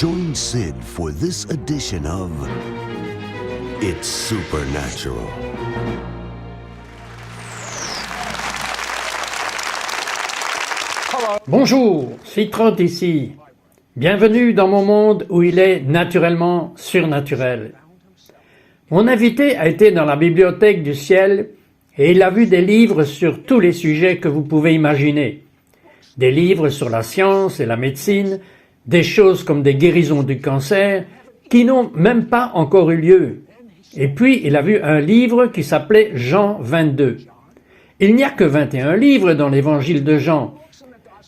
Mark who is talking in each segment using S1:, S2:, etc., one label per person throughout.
S1: Join Sid for this edition of It's Supernatural.
S2: Bonjour, Sid Trott ici. Bienvenue dans mon monde où il est naturellement surnaturel. Mon invité a été dans la bibliothèque du ciel et il a vu des livres sur tous les sujets que vous pouvez imaginer. Des livres sur la science et la médecine, des choses comme des guérisons du cancer qui n'ont même pas encore eu lieu. Et puis il a vu un livre qui s'appelait Jean 22. Il n'y a que 21 livres dans l'évangile de Jean.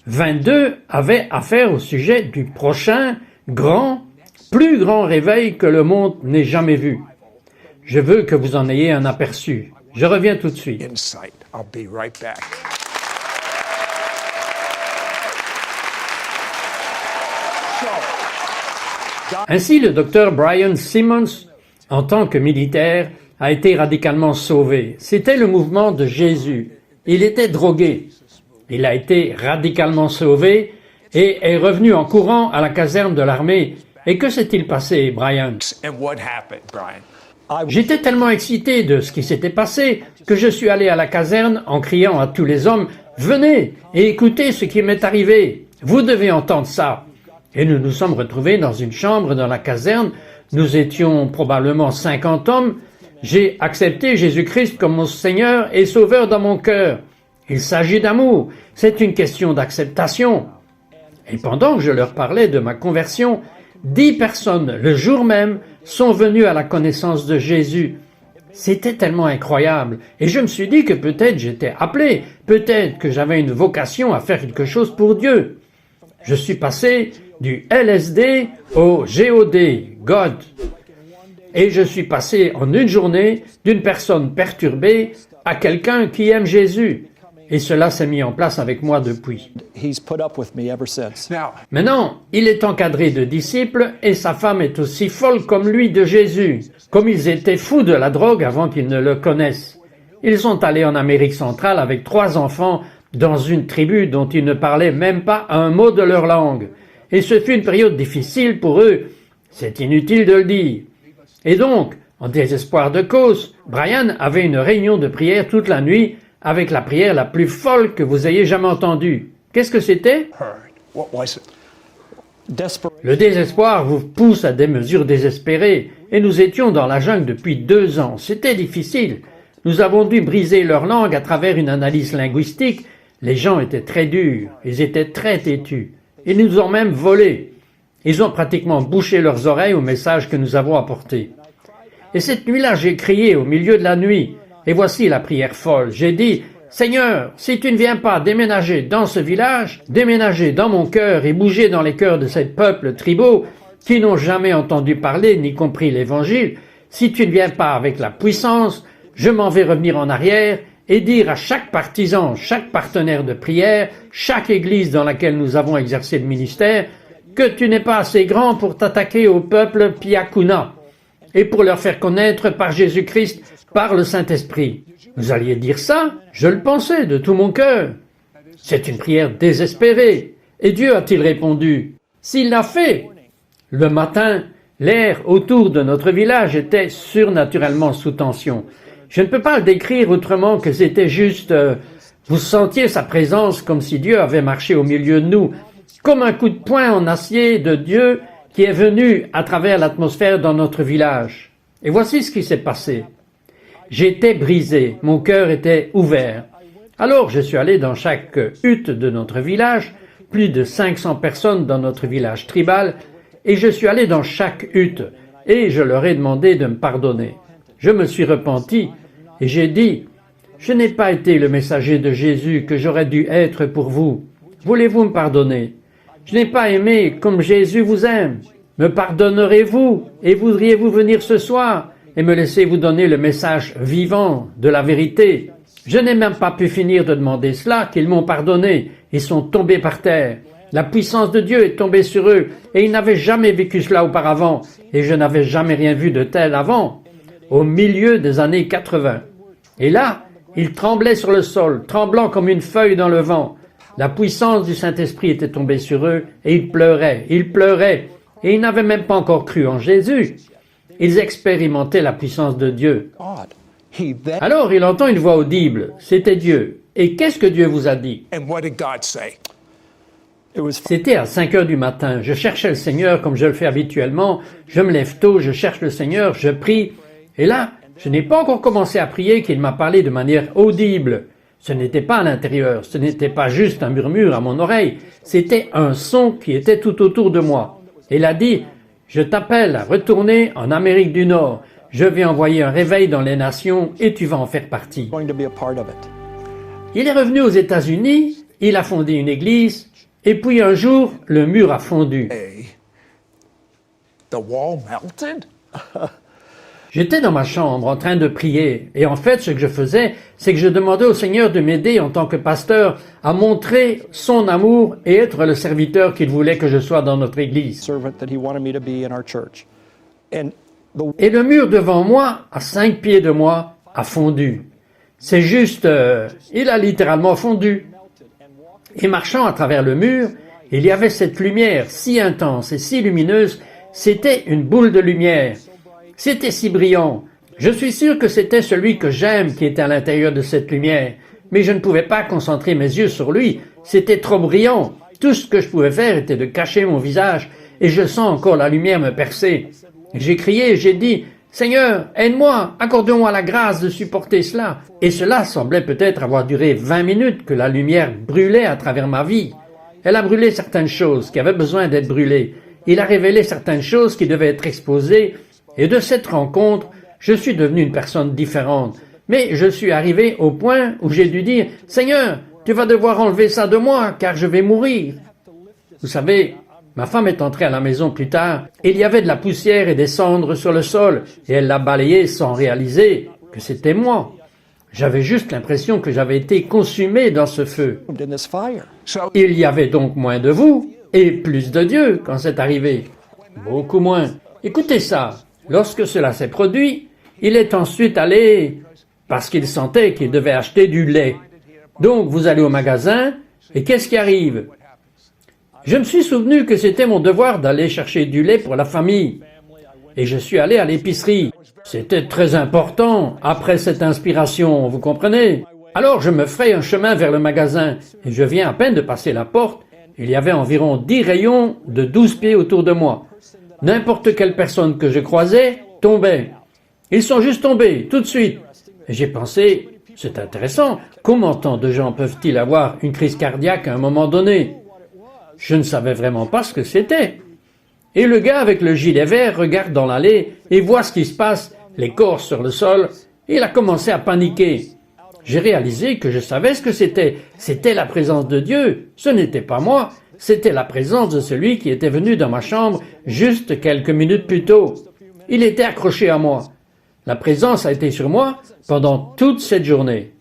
S2: 22 avaient affaire au sujet du prochain, plus grand réveil que le monde n'ait jamais vu. Je veux que vous en ayez un aperçu. Je reviens tout de suite.
S3: Insight. I'll be right back.
S2: Ainsi, le docteur Brian Simmons, en tant que militaire, a été radicalement sauvé. C'était le mouvement de Jésus. Il était drogué. Il a été radicalement sauvé et est revenu en courant à la caserne de l'armée. Et que s'est-il passé, Brian?
S3: And what happened, Brian?
S2: J'étais tellement excité de ce qui s'était passé que je suis allé à la caserne en criant à tous les hommes « Venez et écoutez ce qui m'est arrivé. Vous devez entendre ça. » Et nous nous sommes retrouvés dans une chambre dans la caserne. Nous étions probablement 50 hommes. J'ai accepté Jésus-Christ comme mon Seigneur et Sauveur dans mon cœur. Il s'agit d'amour. C'est une question d'acceptation. Et pendant que je leur parlais de ma conversion, 10 personnes, le jour même, sont venues à la connaissance de Jésus. C'était tellement incroyable. Et je me suis dit que peut-être j'étais appelé, peut-être que j'avais une vocation à faire quelque chose pour Dieu. Je suis passé du LSD au God. Et je suis passé en une journée d'une personne perturbée à quelqu'un qui aime Jésus. Et cela s'est mis en place avec moi depuis.
S4: He's put up with me ever since.
S3: Now,
S2: Maintenant, il est encadré de disciples et sa femme est aussi folle comme lui de Jésus, comme ils étaient fous de la drogue avant qu'ils ne le connaissent. Ils sont allés en Amérique centrale avec 3 enfants dans une tribu dont ils ne parlaient même pas un mot de leur langue. Et ce fut une période difficile pour eux, c'est inutile de le dire. Et donc, en désespoir de cause, Brian avait une réunion de prière toute la nuit avec la prière la plus folle que vous ayez jamais entendue. Qu'est-ce que c'était?
S3: heard. What was it?
S2: Le désespoir vous pousse à des mesures désespérées, et nous étions dans la jungle depuis 2 ans. C'était difficile. Nous avons dû briser leur langue à travers une analyse linguistique. Les gens étaient très durs, ils étaient très têtus. Ils nous ont même volés. Ils ont pratiquement bouché leurs oreilles au message que nous avons apporté. Et cette nuit-là, j'ai crié au milieu de la nuit. Et voici la prière folle. J'ai dit, « Seigneur, si tu ne viens pas déménager dans ce village, déménager dans mon cœur et bouger dans les cœurs de ces peuples tribaux qui n'ont jamais entendu parler ni compris l'Évangile, si tu ne viens pas avec la puissance, je m'en vais revenir en arrière et dire à chaque partisan, chaque partenaire de prière, chaque église dans laquelle nous avons exercé le ministère, que tu n'es pas assez grand pour t'attaquer au peuple Piakuna et pour leur faire connaître par Jésus-Christ, par le Saint-Esprit. » Vous alliez dire ça? Je le pensais de tout mon cœur. C'est une prière désespérée. Et Dieu a-t-il répondu? S'il l'a fait. Le matin, l'air autour de notre village était surnaturellement sous tension. Je ne peux pas le décrire autrement que c'était juste... vous sentiez sa présence comme si Dieu avait marché au milieu de nous, comme un coup de poing en acier de Dieu qui est venu à travers l'atmosphère dans notre village. Et voici ce qui s'est passé. J'étais brisé, mon cœur était ouvert. Alors je suis allé dans chaque hutte de notre village, plus de 500 personnes dans notre village tribal, et je suis allé dans chaque hutte, et je leur ai demandé de me pardonner. Je me suis repenti, et j'ai dit, « Je n'ai pas été le messager de Jésus que j'aurais dû être pour vous. Voulez-vous me pardonner? Je n'ai pas aimé comme Jésus vous aime. Me pardonnerez-vous, et voudriez-vous venir ce soir et me laisser vous donner le message vivant de la vérité? » Je n'ai même pas pu finir de demander cela qu'ils m'ont pardonné. Ils sont tombés par terre. La puissance de Dieu est tombée sur eux et ils n'avaient jamais vécu cela auparavant et je n'avais jamais rien vu de tel avant, au milieu des années 80. Et là, ils tremblaient sur le sol, tremblant comme une feuille dans le vent. La puissance du Saint-Esprit était tombée sur eux et ils pleuraient. et ils n'avaient même pas encore cru en Jésus. Ils expérimentaient la puissance de Dieu.
S4: God. He then
S2: Alors il entend une voix audible. C'était Dieu. Et qu'est-ce que Dieu vous a dit?
S3: And what did God say?
S4: it was
S2: C'était à 5 heures du matin. Je cherchais le Seigneur comme je le fais habituellement. Je me lève tôt, je cherche le Seigneur, je prie. Et là, je n'ai pas encore commencé à prier qu'il m'a parlé de manière audible. Ce n'était pas à l'intérieur, ce n'était pas juste un murmure à mon oreille, c'était un son qui était tout autour de moi. Il a dit, je t'appelle à retourner en Amérique du Nord. Je vais envoyer un réveil dans les nations et tu vas en faire partie.
S4: going to be a part of it.
S2: Il est revenu aux États-Unis, il a fondé une église, et puis un jour, le mur a fondu.
S3: Hey, the wall melted?
S2: J'étais dans ma chambre en train de prier, et en fait, ce que je faisais, c'est que je demandais au Seigneur de m'aider en tant que pasteur à montrer son amour et être le serviteur qu'il voulait que je sois dans notre église.
S4: Servant that he wanted me to be in our church. And the
S2: Et le mur devant moi, à 5 pieds de moi, a fondu. C'est juste, il a littéralement fondu. Et marchant à travers le mur, il y avait cette lumière si intense et si lumineuse, c'était une boule de lumière. C'était si brillant. Je suis sûr que c'était celui que j'aime qui était à l'intérieur de cette lumière. Mais je ne pouvais pas concentrer mes yeux sur lui. C'était trop brillant. Tout ce que je pouvais faire était de cacher mon visage. Et je sens encore la lumière me percer. J'ai crié, j'ai dit, « Seigneur, aide-moi, accorde-moi la grâce de supporter cela. » Et cela semblait peut-être avoir duré 20 minutes que la lumière brûlait à travers ma vie. Elle a brûlé certaines choses qui avaient besoin d'être brûlées. Il a révélé certaines choses qui devaient être exposées. Et de cette rencontre, je suis devenu une personne différente. Mais je suis arrivé au point où j'ai dû dire, « Seigneur, tu vas devoir enlever ça de moi, car je vais mourir. » Vous savez, ma femme est entrée à la maison plus tard, et il y avait de la poussière et des cendres sur le sol, et elle l'a balayé sans réaliser que c'était moi. J'avais juste l'impression que j'avais été consumé dans ce feu.
S4: in this fire.
S3: So
S2: Il y avait donc moins de vous, et plus de Dieu quand c'est arrivé. Beaucoup moins. Écoutez ça. Lorsque cela s'est produit, il est ensuite allé, parce qu'il sentait qu'il devait acheter du lait. Donc vous allez au magasin, et qu'est-ce qui arrive? Je me suis souvenu que c'était mon devoir d'aller chercher du lait pour la famille. Et je suis allé à l'épicerie. C'était très important, après cette inspiration, vous comprenez? Alors je me fraye un chemin vers le magasin, et je viens à peine de passer la porte. Il y avait environ 10 rayons de 12 pieds autour de moi. N'importe quelle personne que je croisais tombait. Ils sont juste tombés, tout de suite. Et j'ai pensé, c'est intéressant, comment tant de gens peuvent-ils avoir une crise cardiaque à un moment donné? Je ne savais vraiment pas ce que c'était. Et le gars avec le gilet vert regarde dans l'allée et voit ce qui se passe, les corps sur le sol, et il a commencé à paniquer. J'ai réalisé que je savais ce que c'était. C'était la présence de Dieu. Ce n'était pas moi. C'était la présence de celui qui était venu dans ma chambre juste quelques minutes plus tôt. Il était accroché à moi. La présence a été sur moi pendant toute cette journée.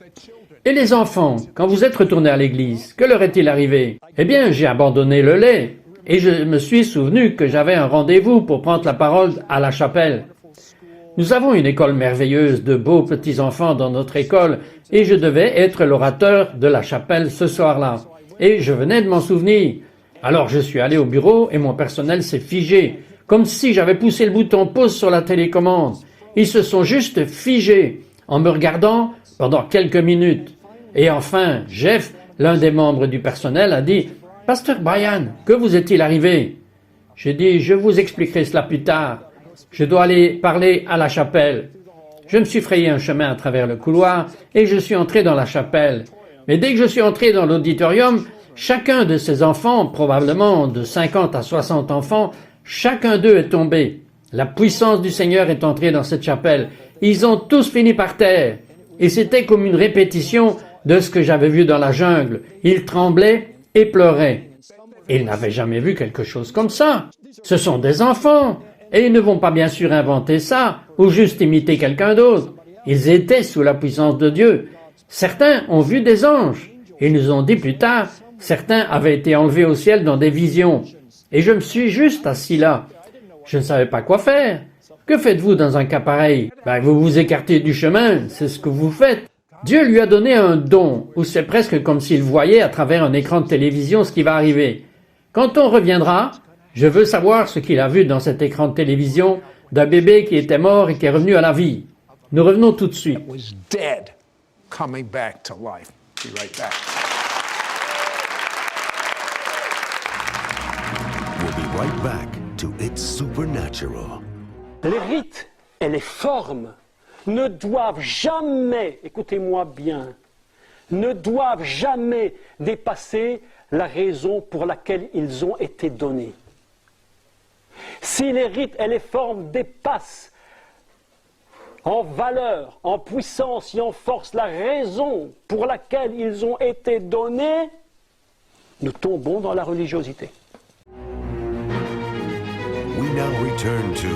S2: Et les enfants, quand vous êtes retournés à l'église, que leur est-il arrivé? Eh bien, j'ai abandonné le lait. Et je me suis souvenu que j'avais un rendez-vous pour prendre la parole à la chapelle. Nous avons une école merveilleuse de beaux petits-enfants dans notre école et je devais être l'orateur de la chapelle ce soir-là. Et je venais de m'en souvenir. Alors je suis allé au bureau et mon personnel s'est figé, comme si j'avais poussé le bouton pause sur la télécommande. Ils se sont juste figés en me regardant pendant quelques minutes. Et enfin, Jeff, l'un des membres du personnel, a dit « Pasteur Brian, que vous est-il arrivé ?» J'ai dit « Je vous expliquerai cela plus tard. Je dois aller parler à la chapelle. » Je me suis frayé un chemin à travers le couloir et je suis entré dans la chapelle. Mais dès que je suis entré dans l'auditorium, chacun de ces enfants, probablement de 50 à 60 enfants, chacun d'eux est tombé. La puissance du Seigneur est entrée dans cette chapelle. Ils ont tous fini par terre. Et c'était comme une répétition de ce que j'avais vu dans la jungle. Ils tremblaient et pleuraient. Ils n'avaient jamais vu quelque chose comme ça. Ce sont des enfants. Et ils ne vont pas bien sûr inventer ça ou juste imiter quelqu'un d'autre. Ils étaient sous la puissance de Dieu. Certains ont vu des anges. Ils nous ont dit plus tard, certains avaient été enlevés au ciel dans des visions. Et je me suis juste assis là. Je ne savais pas quoi faire. Que faites-vous dans un cas pareil? Vous vous écartez du chemin, c'est ce que vous faites. Dieu lui a donné un don, où c'est presque comme s'il voyait à travers un écran de télévision ce qui va arriver. Quand on reviendra, Je veux savoir ce qu'il a vu dans cet écran de télévision d'un bébé qui était mort et qui est revenu à la vie. Nous revenons tout de suite.
S3: Was dead, coming back to life. Be right back.
S1: We'll be right back to It's Supernatural.
S5: Les rites et les formes ne doivent jamais, écoutez-moi bien, ne doivent jamais dépasser la raison pour laquelle ils ont été donnés. Si les rites et les formes dépassent en valeur, en puissance et en force la raison pour laquelle ils ont été donnés, nous tombons dans la religiosité.
S1: We now return to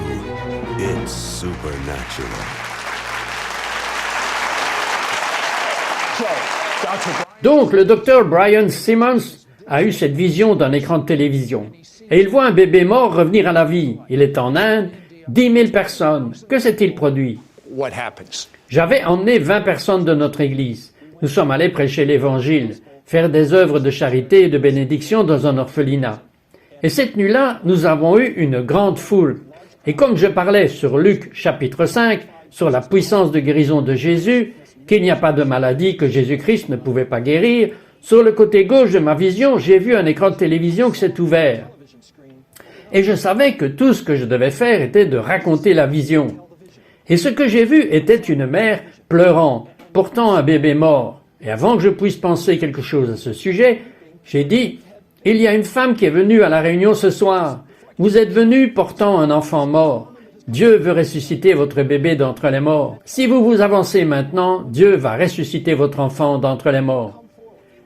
S1: It's Supernatural.
S3: So, Dr.
S2: Donc, le docteur Brian Simmons a eu cette vision d'un écran de télévision. Et il voit un bébé mort revenir à la vie. Il est en Inde, 10 000 personnes. Que s'est-il produit?
S3: What happens?
S2: J'avais emmené 20 personnes de notre église. Nous sommes allés prêcher l'Évangile, faire des œuvres de charité et de bénédiction dans un orphelinat. Et cette nuit-là, nous avons eu une grande foule. Et comme je parlais sur Luc chapitre 5, sur la puissance de guérison de Jésus, qu'il n'y a pas de maladie que Jésus-Christ ne pouvait pas guérir, sur le côté gauche de ma vision, j'ai vu un écran de télévision qui s'est ouvert. Et je savais que tout ce que je devais faire était de raconter la vision. Et ce que j'ai vu était une mère pleurant, portant un bébé mort. Et avant que je puisse penser quelque chose à ce sujet, j'ai dit, « Il y a une femme qui est venue à la réunion ce soir. Vous êtes venue portant un enfant mort. Dieu veut ressusciter votre bébé d'entre les morts. Si vous vous avancez maintenant, Dieu va ressusciter votre enfant d'entre les morts. »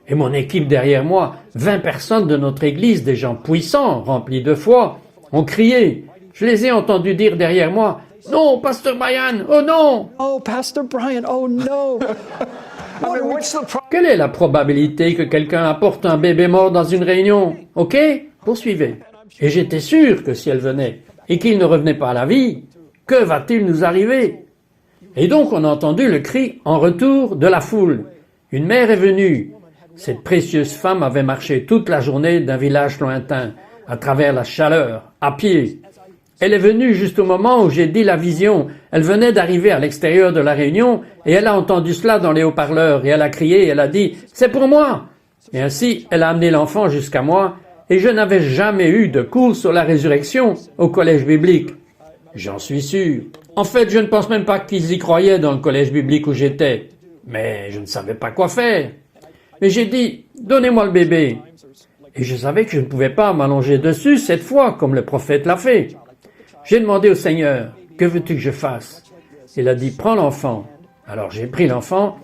S2: Et mon équipe derrière moi, 20 personnes de notre église, des gens puissants, remplis de foi, ont crié. Je les ai entendus dire derrière moi, « Non, Pasteur Brian, oh non !»
S4: Oh, Pastor Brian, oh no!
S3: I mean, what's the problem?
S2: Quelle est la probabilité que quelqu'un apporte un bébé mort dans une réunion? Ok, poursuivez. Et j'étais sûr que si elle venait, et qu'il ne revenait pas à la vie, que va-t-il nous arriver? Et donc on a entendu le cri en retour de la foule. Une mère est venue. Cette précieuse femme avait marché toute la journée d'un village lointain, à travers la chaleur, à pied. Elle est venue juste au moment où j'ai dit la vision. Elle venait d'arriver à l'extérieur de la réunion et elle a entendu cela dans les haut-parleurs et elle a crié et elle a dit « C'est pour moi !» Et ainsi, elle a amené l'enfant jusqu'à moi et je n'avais jamais eu de cours sur la résurrection au collège biblique. J'en suis sûr. En fait, je ne pense même pas qu'ils y croyaient dans le collège biblique où j'étais. Mais je ne savais pas quoi faire. Mais j'ai dit « Donnez-moi le bébé !» Et je savais que je ne pouvais pas m'allonger dessus cette fois comme le prophète l'a fait. J'ai demandé au Seigneur, que veux-tu que je fasse? Il a dit, prends l'enfant. Alors j'ai pris l'enfant,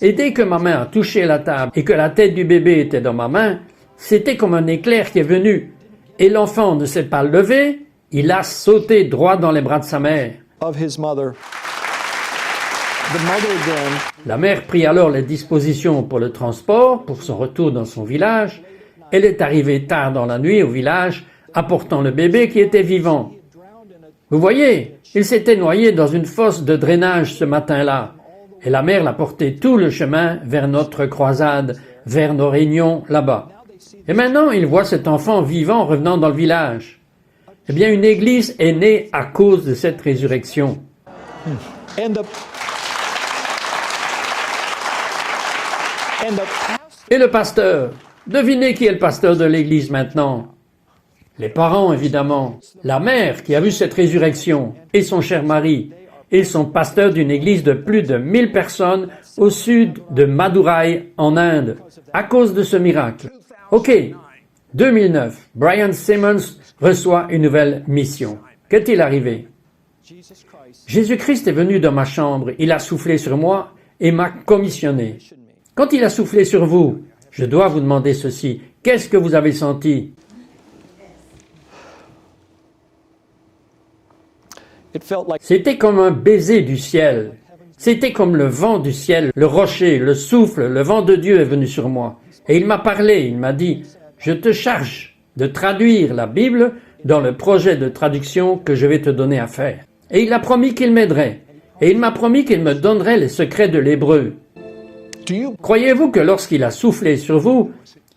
S2: et dès que ma main a touché la table et que la tête du bébé était dans ma main, c'était comme un éclair qui est venu. Et l'enfant ne s'est pas levé, il a sauté droit dans les bras de sa mère.
S4: Of his mother. The mother then,
S2: La mère prit alors les dispositions pour le transport, pour son retour dans son village. Elle est arrivée tard dans la nuit au village, apportant le bébé qui était vivant. Vous voyez, il s'était noyé dans une fosse de drainage ce matin-là, et la mère l'a porté tout le chemin vers notre croisade, vers nos réunions là-bas. Et maintenant, il voit cet enfant vivant revenant dans le village. Eh bien, une église est née à cause de cette résurrection.
S4: and the
S2: Et le pasteur, devinez qui est le pasteur de l'église maintenant? Les parents, évidemment. La mère qui a vu cette résurrection et son cher mari. Ils sont pasteurs d'une église de plus de 1000 personnes au sud de Madurai, en Inde, à cause de ce miracle. Ok, 2009, Brian Simmons reçoit une nouvelle mission. Qu'est-il arrivé? Jésus-Christ est venu dans ma chambre, il a soufflé sur moi et m'a commissionné. Quand il a soufflé sur vous, je dois vous demander ceci. Qu'est-ce que vous avez senti?
S4: it felt like
S2: C'était comme un baiser du ciel. C'était comme le vent du ciel, le rocher, le souffle, le vent de Dieu est venu sur moi. Et il m'a parlé, il m'a dit, je te charge de traduire la Bible dans le projet de traduction que je vais te donner à faire. Et il a promis qu'il m'aiderait. Et il m'a promis qu'il me donnerait les secrets de l'hébreu.
S3: Do you
S2: Croyez-vous que lorsqu'il a soufflé sur vous,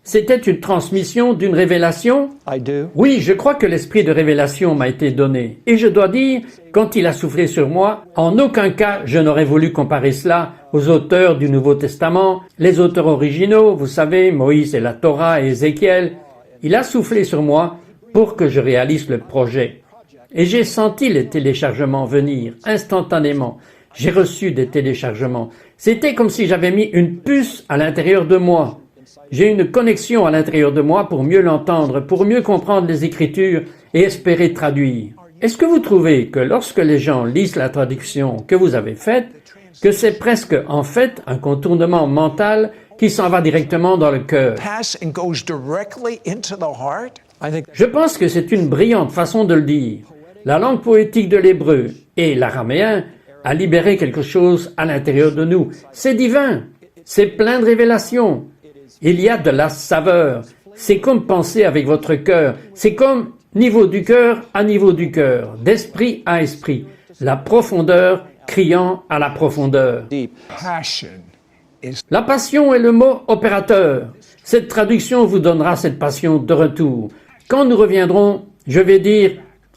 S2: C'était une transmission d'une révélation?
S4: I do.
S2: Oui, je crois que l'esprit de révélation m'a été donné. Et je dois dire, quand il a soufflé sur moi, en aucun cas je n'aurais voulu comparer cela aux auteurs du Nouveau Testament, les auteurs originaux, vous savez, Moïse et la Torah et Ézéchiel. Il a soufflé sur moi pour que je réalise le projet. Et j'ai senti les téléchargements venir instantanément. J'ai reçu des téléchargements. C'était comme si j'avais mis une puce à l'intérieur de moi. J'ai une connexion à l'intérieur de moi pour mieux l'entendre, pour mieux comprendre les Écritures et espérer traduire. Est-ce que vous trouvez que lorsque les gens lisent la traduction que vous avez faite, que c'est presque en fait un contournement mental qui s'en va directement dans le cœur?
S3: Pass and goes directly into the heart.
S4: I think
S2: Je pense que c'est une brillante façon de le dire. La langue poétique de l'hébreu et l'araméen a libéré quelque chose à l'intérieur de nous. C'est divin, c'est plein de révélations. Il y a de la saveur. C'est comme penser avec votre cœur. C'est comme niveau du cœur à niveau du cœur, d'esprit à esprit. La profondeur criant à la profondeur.
S4: deep.
S3: Passion is
S2: La passion est le mot opérateur. Cette traduction vous donnera cette passion de retour. Quand nous reviendrons, je vais dire,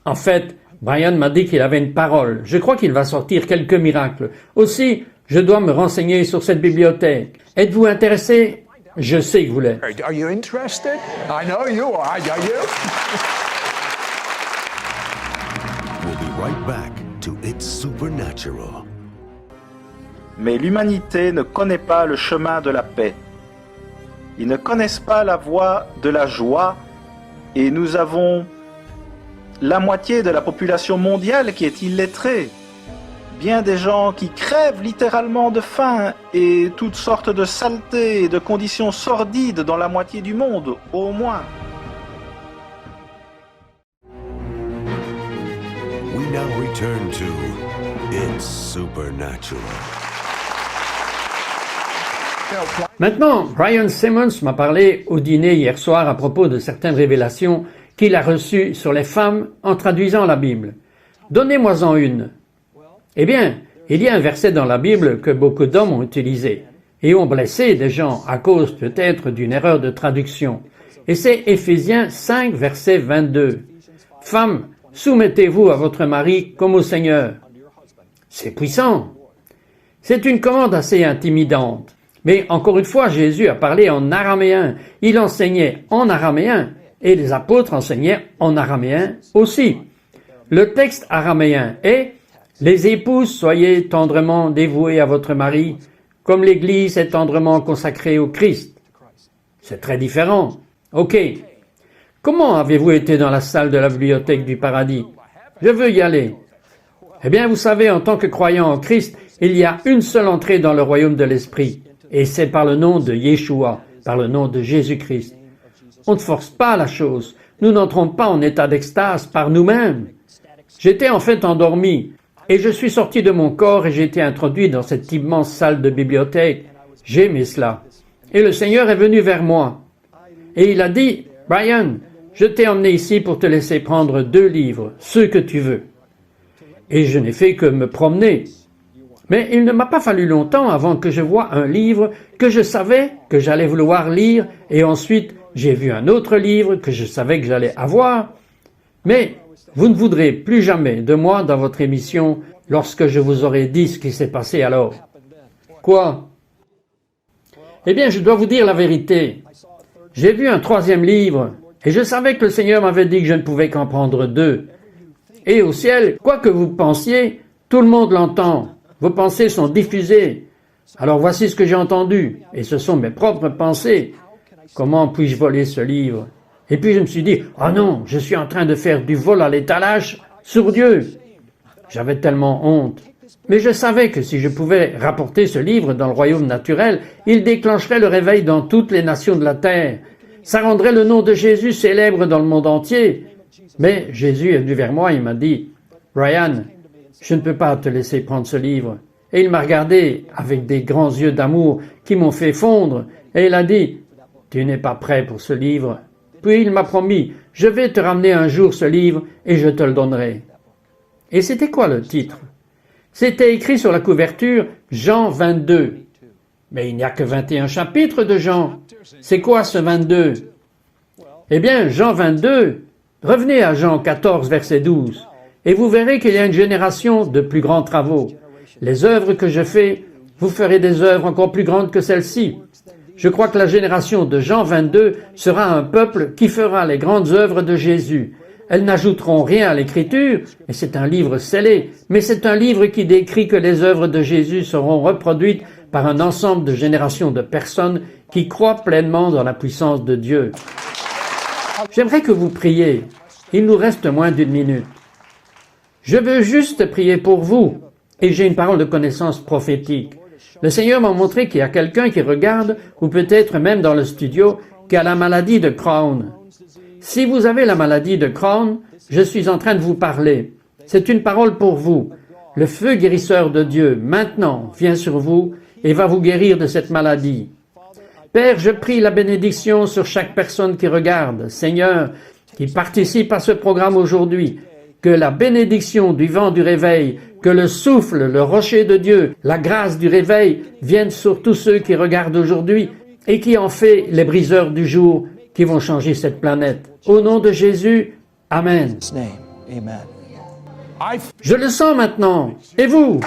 S2: en fait, Brian m'a dit qu'il avait une parole. Je crois qu'il va sortir quelques miracles. Aussi, je dois me renseigner sur cette bibliothèque. Êtes-vous intéressé? Je sais que vous l'êtes.
S3: Are you interested? I know you are. Are you?
S1: We'll be right back to It's Supernatural.
S6: Mais l'humanité ne connaît pas le chemin de la paix. Ils ne connaissent pas la voie de la joie et nous avons la moitié de la population mondiale qui est illettrée. Bien des gens qui crèvent littéralement de faim et toutes sortes de saletés et de conditions sordides dans la moitié du monde, au moins.
S1: We now return to It's Supernatural.
S2: Maintenant, Brian Simmons m'a parlé au dîner hier soir à propos de certaines révélations qu'il a reçues sur les femmes en traduisant la Bible. Donnez-moi-en une. Eh bien, il y a un verset dans la Bible que beaucoup d'hommes ont utilisé et ont blessé des gens à cause peut-être d'une erreur de traduction. Et c'est Éphésiens 5, verset 22. « Femmes, soumettez-vous à votre mari comme au Seigneur. » C'est puissant. C'est une commande assez intimidante. Mais encore une fois, Jésus a parlé en araméen. Il enseignait en araméen et les apôtres enseignaient en araméen aussi. Le texte araméen est « Les épouses, soyez tendrement dévouées à votre mari, comme l'Église est tendrement consacrée au Christ. » C'est très différent. Ok. Comment avez-vous été dans la salle de la bibliothèque du paradis? Je veux y aller. Eh bien, vous savez, en tant que croyant en Christ, il y a une seule entrée dans le royaume de l'Esprit, et c'est par le nom de Yeshua, par le nom de Jésus-Christ. On ne force pas la chose. Nous n'entrons pas en état d'extase par nous-mêmes. J'étais en fait endormi, et je suis sorti de mon corps et j'ai été introduit dans cette immense salle de bibliothèque. J'ai aimé cela. Et le Seigneur est venu vers moi. Et il a dit, « Brian, je t'ai emmené ici pour te laisser prendre 2 livres, ceux que tu veux. » Et je n'ai fait que me promener. Mais il ne m'a pas fallu longtemps avant que je voie un livre que je savais que j'allais vouloir lire, et ensuite j'ai vu un autre livre que je savais que j'allais avoir. Mais vous ne voudrez plus jamais de moi dans votre émission lorsque je vous aurai dit ce qui s'est passé alors. Quoi? Eh bien, je dois vous dire la vérité. J'ai vu un 3e livre, et je savais que le Seigneur m'avait dit que je ne pouvais qu'en prendre 2. Et au ciel, quoi que vous pensiez, tout le monde l'entend. Vos pensées sont diffusées. Alors voici ce que j'ai entendu, et ce sont mes propres pensées. Comment puis-je voler ce livre? Et puis je me suis dit, « Oh non, je suis en train de faire du vol à l'étalage sur Dieu. » J'avais tellement honte. Mais je savais que si je pouvais rapporter ce livre dans le royaume naturel, il déclencherait le réveil dans toutes les nations de la terre. Ça rendrait le nom de Jésus célèbre dans le monde entier. Mais Jésus est venu vers moi et il m'a dit, « Brian, je ne peux pas te laisser prendre ce livre. » Et il m'a regardé avec des grands yeux d'amour qui m'ont fait fondre, et il a dit, « Tu n'es pas prêt pour ce livre. » Puis il m'a promis, « Je vais te ramener un jour ce livre et je te le donnerai. » Et c'était quoi le titre? C'était écrit sur la couverture Jean 22. Mais il n'y a que 21 chapitres de Jean. C'est quoi ce 22? Eh bien, Jean 22, revenez à Jean 14, verset 12, et vous verrez qu'il y a une génération de plus grands travaux. Les œuvres que je fais, vous ferez des œuvres encore plus grandes que celles-ci. Je crois que la génération de Jean 22 sera un peuple qui fera les grandes œuvres de Jésus. Elles n'ajouteront rien à l'Écriture, et c'est un livre scellé, mais c'est un livre qui décrit que les œuvres de Jésus seront reproduites par un ensemble de générations de personnes qui croient pleinement dans la puissance de Dieu. J'aimerais que vous priez. Il nous reste moins d'une minute. Je veux juste prier pour vous, et j'ai une parole de connaissance prophétique. Le Seigneur m'a montré qu'il y a quelqu'un qui regarde, ou peut-être même dans le studio, qui a la maladie de Crohn. Si vous avez la maladie de Crohn, je suis en train de vous parler. C'est une parole pour vous. Le feu guérisseur de Dieu, maintenant, vient sur vous et va vous guérir de cette maladie. Père, je prie la bénédiction sur chaque personne qui regarde, Seigneur, qui participe à ce programme aujourd'hui, que la bénédiction du vent du réveil, que le souffle, le rocher de Dieu, la grâce du réveil viennent sur tous ceux qui regardent aujourd'hui et qui en fait les briseurs du jour qui vont changer cette planète. Au nom de Jésus, Amen.
S4: His name. Amen.
S2: Je le sens maintenant. Et vous?